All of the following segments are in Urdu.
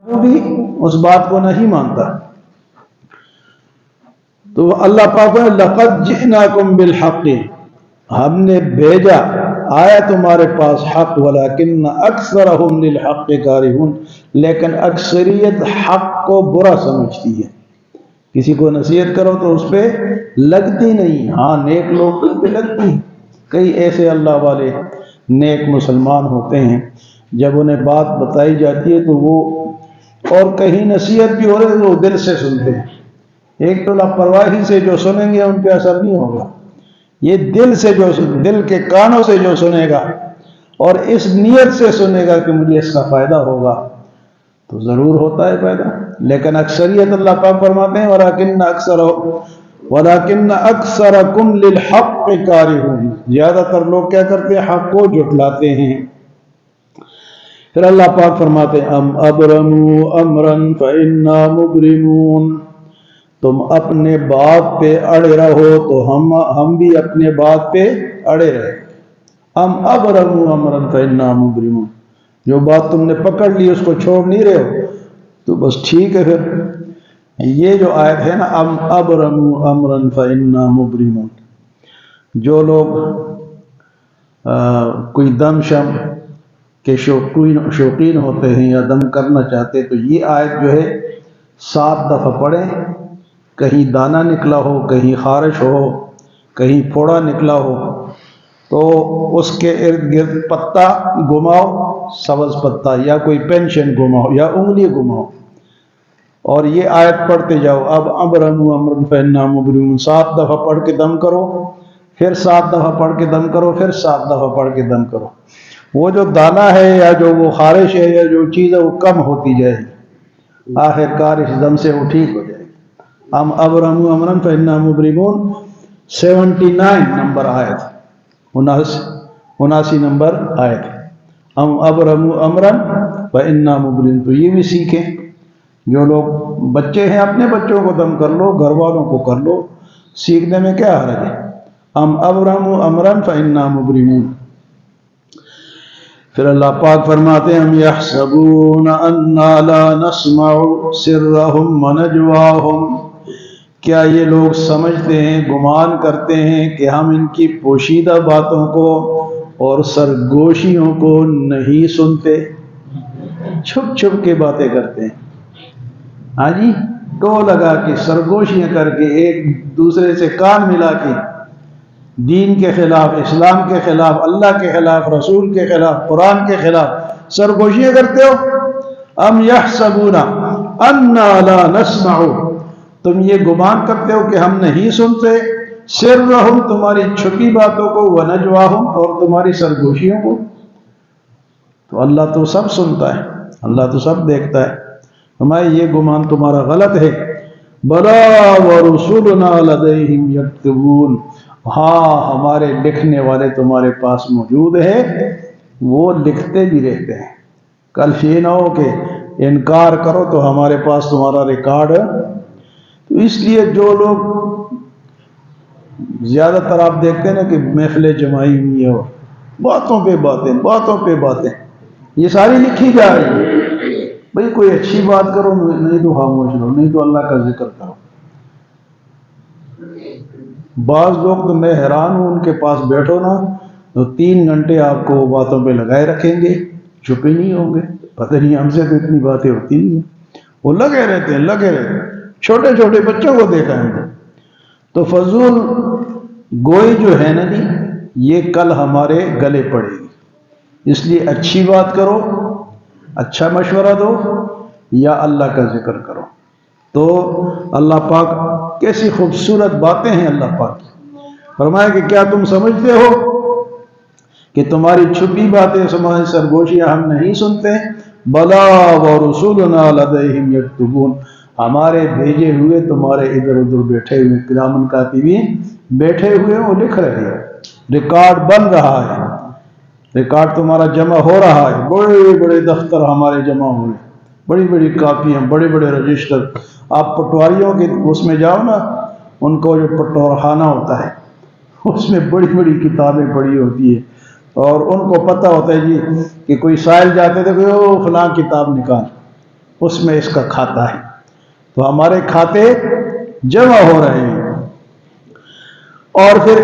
وہ بھی اس بات کو نہیں مانتا. تو اللہ پاک نے لقد جئناکم بالحق، ہم نے بھیجا آیا تمہارے پاس حق، ولکن اکثرہم للحق کارہون، لیکن اکثریت حق کو برا سمجھتی ہے. کسی کو نصیحت کرو تو اس پہ لگتی نہیں. ہاں نیک لوگ پہ لگتی. کئی ایسے اللہ والے نیک مسلمان ہوتے ہیں جب انہیں بات بتائی جاتی ہے تو وہ، اور کہیں نصیحت بھی ہو رہی ہے تو وہ دل سے سنتے ہیں. ایک تو لاپرواہی سے جو سنیں گے ان پہ اثر نہیں ہوگا، یہ دل سے جو دل کے کانوں سے جو سنے گا اور اس نیت سے سنے گا کہ مجھے اس کا فائدہ ہوگا تو ضرور ہوتا ہے فائدہ. لیکن اکثریت اللہ پاک فرماتے ہیں وَلَكِنَّ أَكْثَرَكُمْ لِلْحَقِّ كَارِهُونَ، زیادہ تر لوگ کیا کرتے ہیں؟ حق کو جھٹلاتے ہیں. پھر اللہ پاک فرماتے ہیں ام ابرموا امرا فإنا مبرمون، تم اپنے بات پہ اڑے رہو تو ہم بھی اپنے بات پہ اڑے رہے. ام ابرموا امرا فإنا مبرمون، جو بات تم نے پکڑ لی اس کو چھوڑ نہیں رہے ہو تو بس ٹھیک ہے. پھر یہ جو آیت ہے نا ام ابرموا امرا فإنا مبرمون، جو لوگ کوئی دم شم کے شوقین ہوتے ہیں یا دم کرنا چاہتے تو یہ آیت جو ہے 7 دفعہ پڑھیں. کہیں دانہ نکلا ہو، کہیں خارش ہو، کہیں پھوڑا نکلا ہو تو اس کے ارد گرد پتا گھماؤ، سبز پتا، یا کوئی پینشن گھماؤ یا انگلی گھماؤ اور یہ آیت پڑھتے جاؤ. اب ابرموا امرا فإنا مبرمون 7 دفعہ پڑھ کے دم کرو، پھر 7 دفعہ پڑھ کے دم کرو، پھر 7 دفعہ پڑھ کے دم کرو. وہ جو دانہ ہے یا جو وہ خارش ہے یا جو چیز ہے وہ کم ہوتی جائے گی، آخر کار اس دم سے وہ ٹھیک ہو جائے گی. ام ابرموا امرا فإنا مبرمون 79 نمبر آیت، 79 نمبر آیت. ام ابرموا امرا فإنا مبرمون. تو یہ بھی سیکھیں. جو لوگ بچے ہیں اپنے بچوں کو دم کر لو، گھر والوں کو کر لو، سیکھنے میں کیا حرج ہے. ام ابرموا امرا فإنا مبرمون. پھر اللہ پاک فرماتے ہیں ہم یحسبون انا لا نسمع سرهم ونجواهم، کیا یہ لوگ سمجھتے ہیں، گمان کرتے ہیں کہ ہم ان کی پوشیدہ باتوں کو اور سرگوشیوں کو نہیں سنتے؟ چھپ چھپ کے باتیں کرتے ہیں. ہاں جی، ٹو لگا کے سرگوشیاں کر کے ایک دوسرے سے کان ملا کے دین کے خلاف، اسلام کے خلاف، اللہ کے خلاف، رسول کے خلاف، قرآن کے خلاف سرگوشیاں کرتے ہو. ام یحسبون انا لا نسمع، تم یہ گمان کرتے ہو کہ ہم نہیں سنتے، سرہم تمہاری چھپی باتوں کو، ونجواہم اور تمہاری سرگوشیوں کو. تو اللہ تو سب سنتا ہے، اللہ تو سب دیکھتا ہے. ہمارے یہ گمان تمہارا غلط ہے. بلا ورسولنا لدیہم یکتبون، ہاں ہمارے لکھنے والے تمہارے پاس موجود ہیں، وہ لکھتے بھی رہتے ہیں. کل یہ نہ ہو کہ انکار کرو تو ہمارے پاس تمہارا ریکارڈ. تو اس لیے جو لوگ زیادہ تر آپ دیکھتے ہیں نا کہ محفلیں جمائی ہوئی ہیں اور باتوں پہ باتیں، باتوں پہ باتیں، یہ ساری لکھی جا رہی ہیں. بھئی کوئی اچھی بات کرو، نہیں تو خاموش رہو، نہیں تو اللہ کا ذکر کرو. بعض لوگ تو میں حیران ہوں، ان کے پاس بیٹھو نا تو 3 گھنٹے آپ کو باتوں پہ لگائے رکھیں گے، چپ ہی نہیں ہوں گے. پتہ نہیں ہم سے تو اتنی باتیں ہوتی نہیں ہیں، وہ لگے رہتے ہیں لگے رہتے ہیں. چھوٹے چھوٹے بچوں کو دیکھا ہے. تو فضول گوئی جو ہے نا جی، یہ کل ہمارے گلے پڑے گی. اس لیے اچھی بات کرو، اچھا مشورہ دو یا اللہ کا ذکر کرو. تو اللہ پاک کیسی خوبصورت باتیں ہیں اللہ پاک کی. فرمایا کہ کیا تم سمجھتے ہو کہ تمہاری چھپی باتیں، تمہاری سرگوشیاں ہم نہیں سنتے؟ بلا ورسولنا لدیہم یکتبون، ہمارے بھیجے ہوئے تمہارے ادھر ادھر بیٹھے ہوئے کرامن کاتبین بیٹھے ہوئے وہ لکھ رہے ہیں. ریکارڈ بن رہا ہے، ریکارڈ تمہارا جمع ہو رہا ہے. بڑے بڑے دفتر ہمارے جمع ہوئے، بڑی بڑی کاپیاں، بڑے بڑے رجسٹر. آپ پٹواریوں کے اس میں جاؤ نا، ان کو جو پٹوارخانہ ہوتا ہے اس میں بڑی بڑی کتابیں پڑی ہوتی ہیں اور ان کو پتہ ہوتا ہے جی کہ کوئی سائل جاتے تھے کہ او فلاں کتاب نکال. اس میں اس کا کھاتا ہے۔ تو ہمارے کھاتے جمع ہو رہے ہیں۔ اور پھر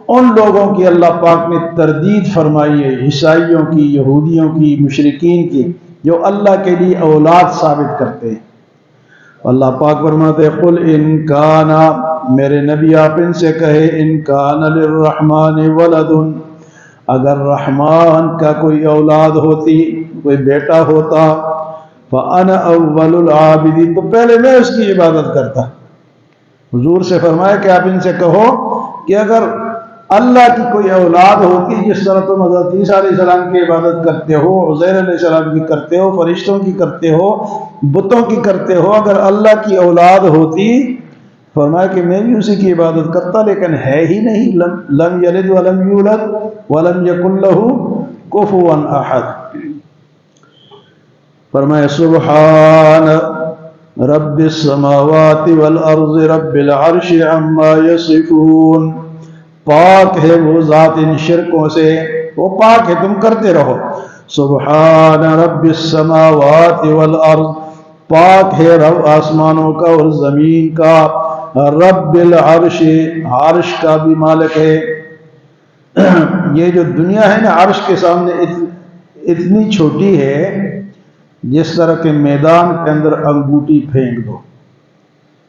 ان لوگوں کی اللہ پاک نے تردید فرمائی ہے، عیسائیوں کی، یہودیوں کی، مشرکین کی، جو اللہ کے لیے اولاد ثابت کرتے ہیں۔ اللہ پاک فرماتے ہیں قل ان کان، میرے نبی آپ ان سے کہے ان کان للرحمن ولد، اگر رحمان کا کوئی اولاد ہوتی، کوئی بیٹا ہوتا، فانا اول العابدین، تو پہلے میں اس کی عبادت کرتا۔ حضور سے فرمایا کہ آپ ان سے کہو کہ اگر اللہ کی کوئی اولاد ہوتی، جس طرح تم حضرت عیسیٰ علیہ السلام کی عبادت کرتے ہو، عزیر علیہ السلام کی کرتے ہو، فرشتوں کی کرتے ہو، بتوں کی کرتے ہو، اگر اللہ کی اولاد ہوتی، فرمایا کہ میں بھی اسی کی عبادت کرتا، لیکن ہے ہی نہیں، لم یلد ولم یولد ولم یکن لہ کفوا احد۔ فرمایا سبحان رب السماوات والارض رب العرش عما یصفون، پاک ہے وہ ذات ان شرکوں سے، وہ پاک ہے، تم کرتے رہو۔ سبحان رب السماوات والارض، پاک ہے رب آسمانوں کا اور زمین کا، رب العرش، عرش کا بھی مالک ہے۔ یہ جو دنیا ہے نا، عرش کے سامنے اتنی چھوٹی ہے، جس طرح کے میدان کے اندر انگوٹھی پھینک دو،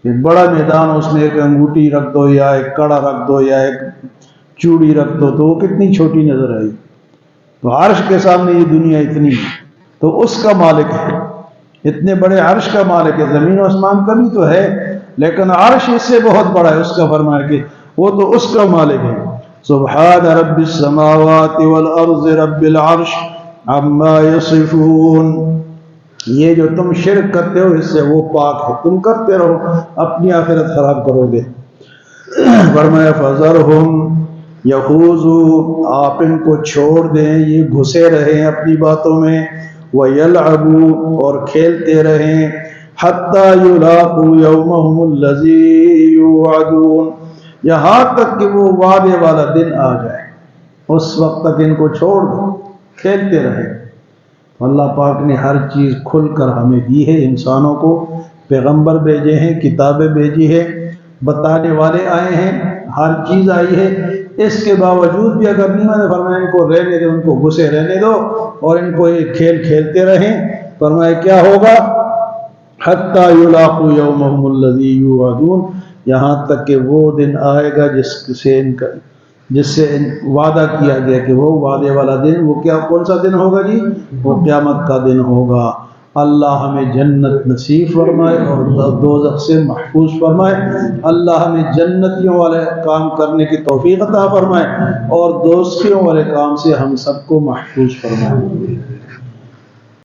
ایک بڑا میدان، اس میں ایک انگوٹھی رکھ دو یا ایک کڑا رکھ دو یا ایک چوڑی رکھ دو، تو وہ کتنی چھوٹی نظر آئی۔ تو عرش کے سامنے یہ دنیا اتنی ہے، تو اس کا مالک ہے، اتنے بڑے عرش کا مالک ہے۔ زمین و آسمان کا بھی تو ہے، لیکن عرش اس سے بہت بڑا ہے، اس کا فرمایا کہ وہ تو اس کا مالک ہے۔ سبحان رب السماوات والارض رب العرش عما یصفون، یہ جو تم شرک کرتے ہو اس سے وہ پاک ہے، تم کرتے رہو، اپنی آخرت خراب کرو گے۔ فرمایا فذرہم یخوضوا، آپ ان کو چھوڑ دیں، یہ گھسے رہیں اپنی باتوں میں، ویلعبوا، اور کھیلتے رہیں، حتی یلاقوا یومہم الذی یوعدون، یہاں تک کہ وہ وعدے والا دن آ جائے، اس وقت تک ان کو چھوڑ دو، کھیلتے رہیں۔ اللہ پاک نے ہر چیز کھل کر ہمیں دی ہے، انسانوں کو پیغمبر بھیجے ہیں، کتابیں بھیجی ہے، بتانے والے آئے ہیں، ہر چیز آئی ہے، اس کے باوجود بھی اگر نہیں، میں نے فرمایا ان کو رہنے دو، ان کو گھسے رہنے دو، اور ان کو یہ کھیل کھیلتے رہیں۔ فرمایا کیا ہوگا؟ حتی یلاقوا یومہم الذی یوعدون، یہاں تک کہ وہ دن آئے گا جس سے وعدہ کیا گیا، کہ وہ وعدے والا دن، وہ کیا، کون سا دن ہوگا جی؟ وہ قیامت کا دن ہوگا۔ اللہ ہمیں جنت نصیب فرمائے اور دوزخ سے محفوظ فرمائے۔ اللہ ہمیں جنتیوں والے کام کرنے کی توفیق عطا فرمائے اور دوزخیوں والے کام سے ہم سب کو محفوظ فرمائے۔